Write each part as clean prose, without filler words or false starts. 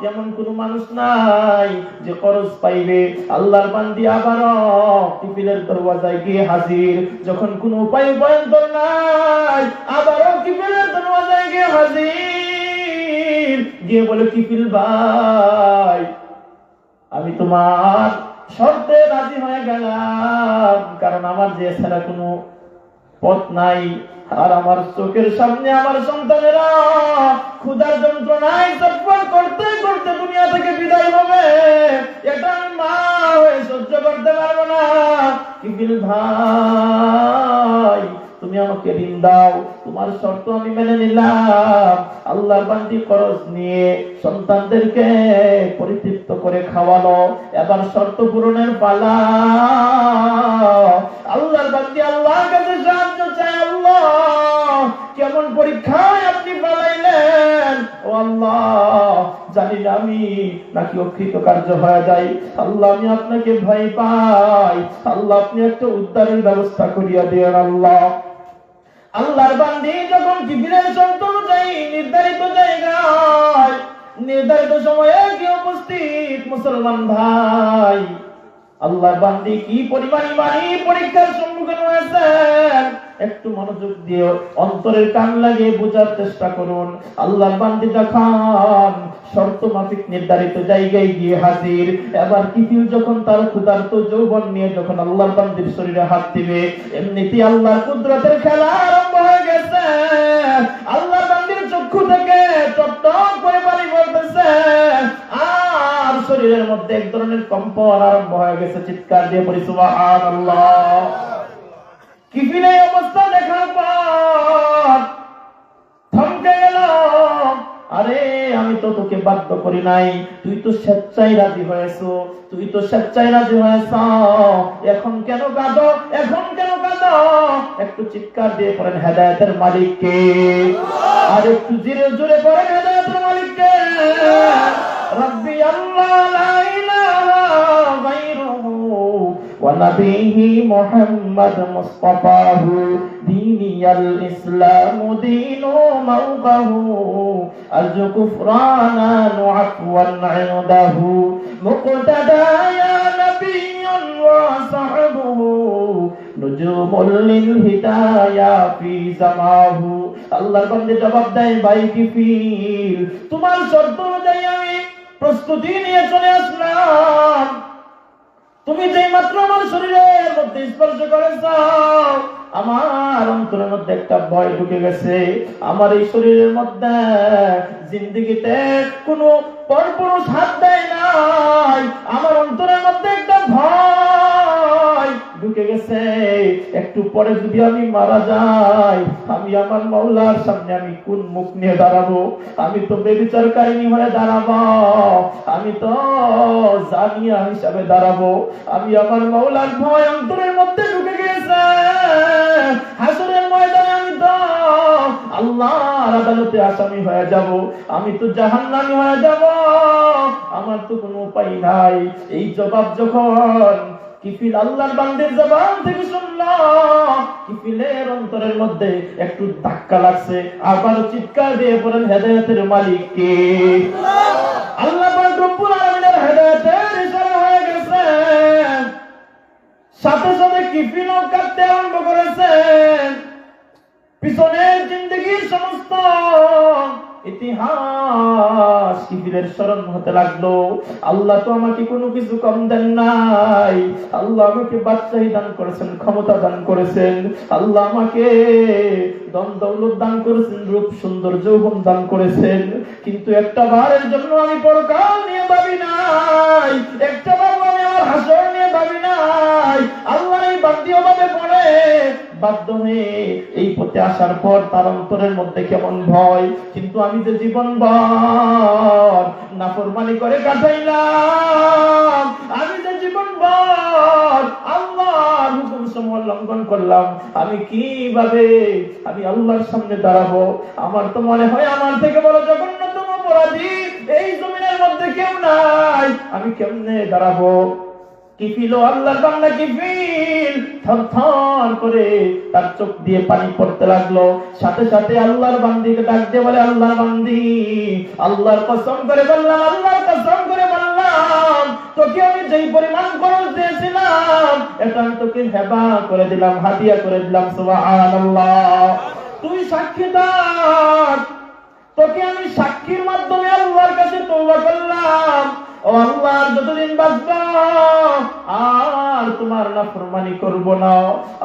এমন কোন মানুষ নাই যে খরচ পাইবে। আল্লাহর বান্দি আবারও কিফিলের দরওয়াজায় গিয়ে হাজির। যখন কোনো উপায় উপায়ন্তর নাই, আবারও কিফিলের দরওয়াজায় গিয়ে হাজির, গিয়ে বলে, কিফিল ভাই, আমি তোমার শর্তে রাজি হয়ে গেলাম, কারণ আমার যে ছাড়া কোনো পথ নাই, আর আমার চোখের সামনে আমার সন্তানেরা ক্ষুধার যন্ত্রণায় ছটফট করতে করতে দুনিয়া থেকে বিদায় হবে, এটা আমি মা হয়ে সহ্য করতে পারবো না। কিফিল ভাই, তুমি আমাকে ঋণ দাও, তোমার শর্ত আমি মেনে নিলাম। আল্লাহর বান্দি খরচ নিয়ে সন্তানদেরকে পরিতৃপ্ত করে খাওয়ালো, এবার শর্ত পূরণের পালা। আল্লাহর বান্দি আল্লাহর কাছে সাহায্য চায়, আল্লাহ কেমন পরীক্ষায় আপনি পালাইলেন, ও আল্লাহ, জানি না আমি নাকি অকৃতকার্য হয়ে যাই। আল্লাহ, আমি আপনাকে ভয় পাই, আল্লাহ আপনি একটা উদ্ধারের ব্যবস্থা করিয়া দিয়েন। আল্লাহ আল্লাহর বান্দি যখন কিফিলের শর্ত অনুযায়ী নির্ধারিত জায়গায় নির্ধারিত সময়ে গিয়ে উপস্থিত, মুসলমান ভাই, আল্লাহর বান্দি কি পরিমাণ ইমানি পরীক্ষার সম্মুখীন হয়েছেন, একটু মনোযোগ দিয়ে অন্তরের কান লাগিয়ে বোঝার চেষ্টা করুন। আল্লাহর বান্দি যখন শর্ত মাফিক নির্ধারিত জায়গায় গিয়ে হাজির, এবার কিফিল যখন তার ক্ষুধার্ত যৌবন নিয়ে যখন আল্লাহর বান্দির শরীরে হাত দিবে, এমনিতেই আল্লাহর কুদরতের খেলা আরম্ভ হয়ে গেছে। আল্লাহর বান্দির চক্ষু থেকে টপটপ করে পানি পড়তেছে, আর শরীরের মধ্যে এক ধরনের কম্পন আরম্ভ হয়ে গেছে। চিৎকার দিয়ে পড়ি সুবহানাল্লাহ। কিফিলের অবস্থা দেখার পর থমকে গেল। আরে, আমি তো তোকে বাধ্য করি নাই, তুই তো স্বেচ্ছায় রাজি হয়েছো, তুই তো স্বেচ্ছায় রাজি হয়েছ, এখন কেন কাঁদো, এখন কেন কাঁদো? একটু চিৎকার দিয়ে পড়েন হেদায়েতের মালিককে, আর একটু জোরে জোরে পড়েন হেদায়েতের মালিককে। রব্বি আল্লাহ লা ইলাহা গায়রুহু ওয়া নবিহি মুহাম্মদ মুস্তাফাহু দীনিয়াল ইসলামু দীনু মাওকাহু আরজু কুফরানা ওয়ান ইনদাহু মুকতাদা ইয়া নাবিয়্যুন ওয়া সাহবুহু নুজুমুল লিল হিদায়া ফি জামাহু। আল্লাহর বান্দা জবাব দেয়, ভাই কিফিল, তোমার শর্ত অনুযায়ী আমি প্রস্তুতি নিয়ে চলে আসলাম। তুমি যেই মাত্র আমার শরীরের মধ্যে স্পর্শ করেছ, আমার অন্তরের মধ্যে একটা ভয় ঢুকে গেছে। আমার এই শরীরের মধ্যে জিন্দেগিতে কোনো পরপুরুষ হাত দেয় নাই, আমার অন্তরের মধ্যে একটা ভয় ঢুকে গেছে। একটু পরে যদি আমি মারা যাই, আমি আমার মাওলার সামনে আমি কোন মুখ নিয়ে দাঁড়াবো? আমি তো বেবিচারকারিনী হয়ে দাঁড়াবো, আমি তো জানিয়া হিসাবে দাঁড়াবো। আমি আমার মাওলার ভয় অন্তরের মধ্যে ঢুকে গেছে। হাসরের ময়দানে আমি তো আল্লাহর আদালতে আসামি হয়ে যাব, আমি তো জাহান্নামী হয়ে যাব, আমার তো কোনো উপায় নাই। এই জবাব যখন কিফিল আল্লাহর বান্দার জবান থেকে শুনল, কিফিলের অন্তরের মধ্যে একটু ধাক্কা লাগছে। আবার চিৎকার দিয়ে পড়েন হেদায়েতের মালিক কে? আল্লাহ পাক রব্বুল আলামিনের হেদায়েতের ইশারা হয়ে গেছে। সাথে সাথে কিফিলও কাঁদতে আরম্ভ করেছেন। পিছনের জিন্দেগির সমস্ত ইতিহাস কিফিলের স্মরণ হতে লাগলো। আল্লাহ তো আমাকে কোনো কিছু কম দেন নাই, আল্লাহ আমাকে বাদশাহী দান করেছেন, ক্ষমতা দান করেছেন, আল্লাহ আমাকে ধন দৌলত দান করেছেন, রূপ সুন্দর যৌবন দান করেছেন, কিন্তু একটা বারের জন্য আমি পরকাল নিয়ে ভাবি নাই, একটা বার আমি আমার হাসর নিয়ে ভাবি নাই। আল্লাহ এই বান্দি ভাবে পড়ে বাধ্য হয়ে এই পথে আসার পর তার অন্তরের মধ্যে কেমন ভয়, কিন্তু আমি যে জীবনভর নাফরমানি করে কাটাইলাম, আমি যে জীবনভর আল্লাহর হুকুম সমূহ লঙ্ঘন করলাম, আমি কিভাবে আমি আল্লাহর সামনে দাঁড়াবো? আমার তো মনে হয় আমার থেকে বড় জঘন্যতম অপরাধী এই জমিনের মধ্যে কেউ নাই, আমি কেমনে দাঁড়াবো? কিফিল ও আল্লাহর বান্দা কিফিল থরথর করে তার চোখ দিয়ে পানি পড়তে লাগলো। সাথে সাথে আল্লাহর বান্দিকে ডাক দিয়ে বলে, আল্লাহর বান্দি, আল্লাহর কসম করে বললাম, আল্লাহর কসম করে বললাম, তোকে আমি যেই পরিমাণ খরচ দিয়েছিলাম এটা আমি তোকে হেবা করে দিলাম, হাদিয়া করে দিলাম। সুবহানাল্লাহ। তুই সাক্ষী থাক, তোকে আমি সাক্ষীর মাধ্যমে আল্লাহর কাছে তওবা করলাম, ও আল্লাহ যতদিন বাঁচব আর তোমার নাফরমানি করব না।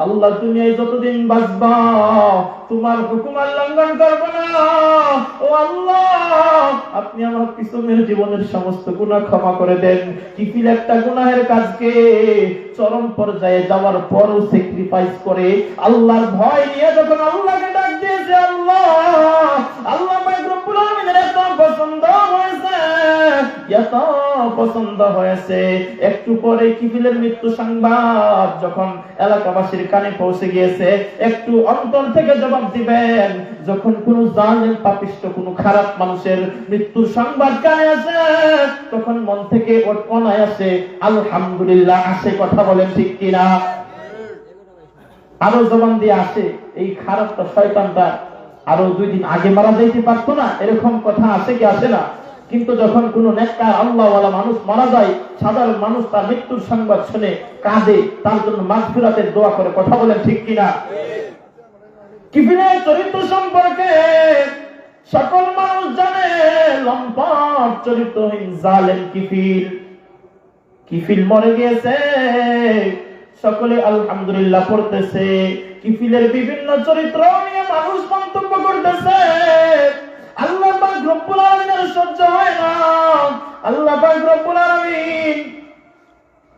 আল্লাহ তুমি যতদিন বাঁচব তোমার হুকুম লঙ্ঘন করব না। ও আল্লাহ আপনি আমার পিছনের জীবনের সমস্ত গুনাহ ক্ষমা করে দেন। কিফিল একটা গুনাহের কাজকে চরম পর্যায়ে যাওয়ার পরও স্যাক্রিফাইস করে আল্লাহর ভয় নিয়ে যখন আল্লাহকে ডাক দিয়েছে, আল্লাহ আল্লাহ রব্বুল আলামিনের এত পছন্দ হয়েছে, এত পছন্দ হয়েছে। একটু পরে কিফিলের মৃত্যু সংবাদ যখন এলাকাবাসীর কানে পৌঁছে গিয়েছে, একটু অন্তর থেকে জবাব দিবেন। যখন কোন জালেম পাপিষ্ট কোন খারাপ মানুষের মৃত্যুর সংবাদ কানে আসে, তখন মন থেকে অনায়াসে আলহামদুলিল্লাহ আসে। কথা বলেন ঠিক কিনা? আরো জবান দিয়ে আসে। এই খারাপটা শয়তানটা আরো 2 দিন আগে মারা যাইতে পারতো না, এরকম কথা আসে কি আসে না? কিন্তু যখন কোন নেককার আল্লাহওয়ালা মানুষ মারা যায়, সাধারণ মানুষ তার মৃত্যুর সংবাদ শুনে কাঁদে, তার জন্য মাগফিরাতের দোয়া করে। কথা বলেন ঠিক কিনা? কিফিলের চরিত্র সম্পর্কে সকল মানুষ জানে, লম্পট চরিত্রহীন জালেম কিফিল। কিফিল মরে গিয়েছে, সকলে আলহামদুলিল্লাহ পড়তেছে। কিফিলের বিভিন্ন চরিত্র নিয়ে মানুষ মন্তব্য করতেছে। আল্লাহ পাক রব্বুল আলামিনের সহ্য হয় না। আল্লাহ পাক রব্বুল আলামিন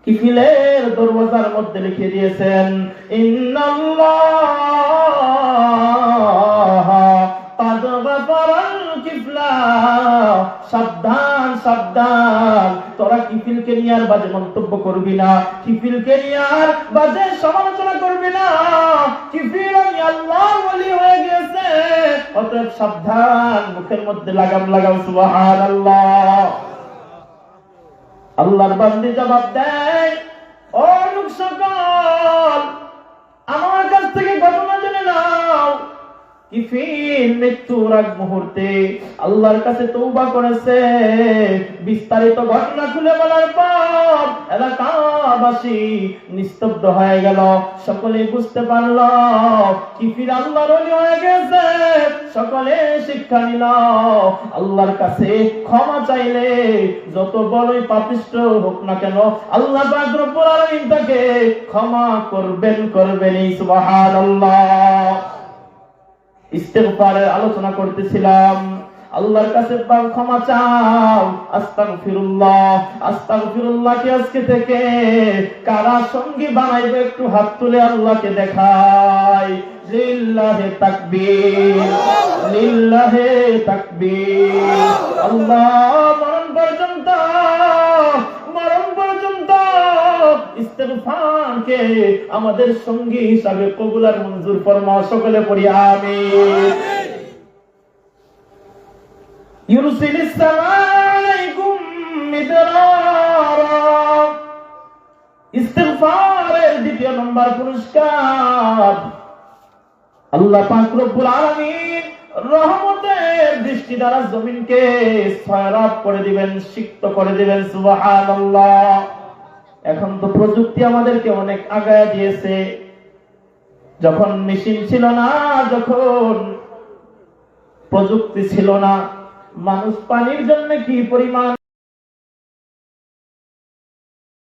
কিফিলের দরওয়াজার মধ্যে লিখে দিয়েছেন, ইন্নাল্লাহ قد غفر الكفلا। সাবধান সাবধান, তোরা কিফিলকে নিয়ে আর বাজে মন্তব্য করবি না, কিফিলকে নিয়ে আর বাজে সমালোচনা করবি না। কিফিল আমি আল্লাহর ওলি হয়ে গেছে, অতএব সাবধান, মুখের মধ্যে লাগাম লাগাও। সুবহানাল্লাহ। আল্লাহর বান্দী জবাব দেয়, ও লোক সকল, আমার কাছ থেকে ঘটনা জেনে নাও। কিফিল মৃত্যুর আগ মুহূর্তে আল্লাহর কাছে তওবা করেছে। বিস্তারিত ঘটনা খুলে বলার পর এলাকাবাসী নিস্তব্ধ হয়ে গেল। সকলে বুঝতে পারল কিফিল আল্লাহর ওলি হয়ে গেছে। সকলে শিক্ষা নিল, আল্লাহর কাছে ক্ষমা চাইলে যত বড়ই পাপিষ্ট হোক না কেন, আল্লাহ পাক রব্বুল আলামিন তাকে ক্ষমা করবেন। সুবহানাল্লাহ। ইস্তেগফারের আলোচনা করতেছিলাম। আল্লাহর কাছে ক্ষমা চাও, আস্তাগফিরুল্লাহ আস্তাগফিরুল্লাহকে আজকে থেকে কারা সঙ্গী বানাইবে একটু হাত তুলে আল্লাহকে দেখাই। লিল্লাহি তাকবীর, লিল্লাহি তাকবীর। আল্লাহ মরণ পর্যন্ত ইস্তেগফারকে আমাদের সঙ্গী হিসাবে কবুল আর মঞ্জুর ফরমাও। সকলে পড়ি আমিন। ইউরসিলিস সালাইকুম মিদরারা। ইস্তেগফারের 2 নম্বর পুরস্কার, আল্লাহ পাক রব্বুল আলামিন রহমতের দৃষ্টি দ্বারা জমিনকে সয়রাব করে দিবেন, সিক্ত করে দিবেন। সুবহানাল্লাহ। এখন তো প্রযুক্তি আমাদেরকে অনেক আগায় দিয়েছে। যখন মেশিন ছিল না, যখন প্রযুক্তি ছিল না, মানুষ পানির জন্য কি পরিমাণ